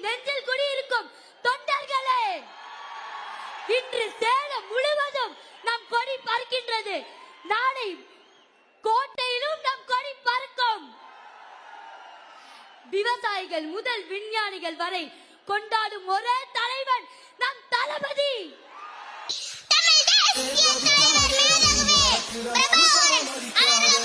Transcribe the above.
நெஞ்சில் குடியிருக்கும் தொண்டர்களே, இன்று சேலம் முழுவதும் நம் கொடி பறக்கின்றது. நாளை கோட்டையிலும் நம் கொடி பறக்கும். விவசாயிகள் முதல் விஞ்ஞானிகள் வரை கொண்டாடும் ஒரே தலைவன் நம் தளபதி. தமிழ் தேசிய தலைவர் மேதகுவே பிரபாகரன் அவர்களுக்கு